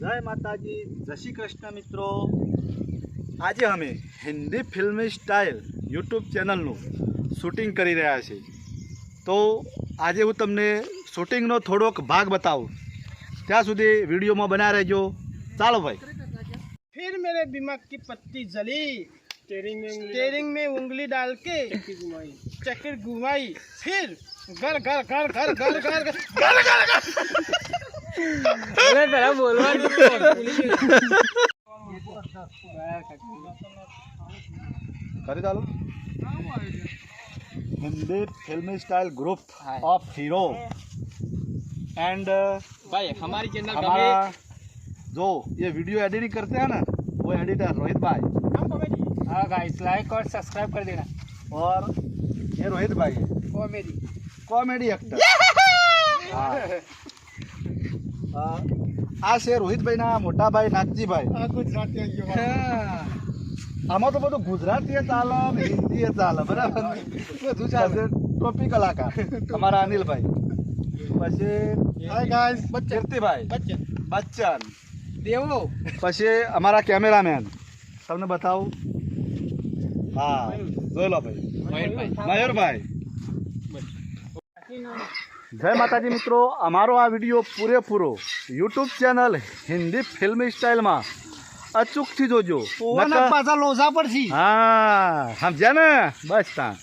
જય માતાજી, જય શ્રી કૃષ્ણ મિત્રો। આજે અમે હિન્દી ફિલ્મી સ્ટાઇલ યુટ્યુબ ચેનલનું શૂટિંગ કરી રહ્યા છીએ। તો આજે હું તમને શૂટિંગનો થોડોક ભાગ બતાવું, ત્યાં સુધી વિડીયોમાં બના રહેજો। ચાલો ભાઈ। फिर मेरे दिमाग की पत्ती जली, स्टीयरिंग में उंगली डाल के चक्कर घुमाई, फिर घर घर घर घर घर घर घर કરી ચાલો। हिंदी फिल्मी style group of hero and भाई हमारी चैनल हमारा जो ये वीडियो एडिटिंग करते हैं ना, वो एडिटर रोहित भाई। हाँ गाइस, लाइक और सब्सक्राइब कर देना। और ये रोहित भाई है, कॉमेडी कॉमेडी एक्टर। આ છે રોહિતભાઈ ના મોટા ભાઈ નાગજીભાઈ। गुजराती આમાં તો બધું ગુજરાતી ચાલે, હિન્દી ચાલે, બરાબર બધું ચાલે। ટોપી કલાકાર અમારા અનિલભાઈ, પછી हाय गाइस, કીર્તિભાઈ बच्चन બચ્ચન, देवो પછી અમારા કેમેરામેન તમને બતાવું। હા જોઈ લો ભાઈ, મયુરભાઈ। જય માતાજી મિત્રો, અમારો આ વિડીયો પૂરેપૂરો યુટ્યુબ ચેનલ હિન્દી ફિલ્મી સ્ટાઇલમાં અચૂકથી જોજો। પાછા લોસા પડશે। હા સમજ્યા ને? બસ તા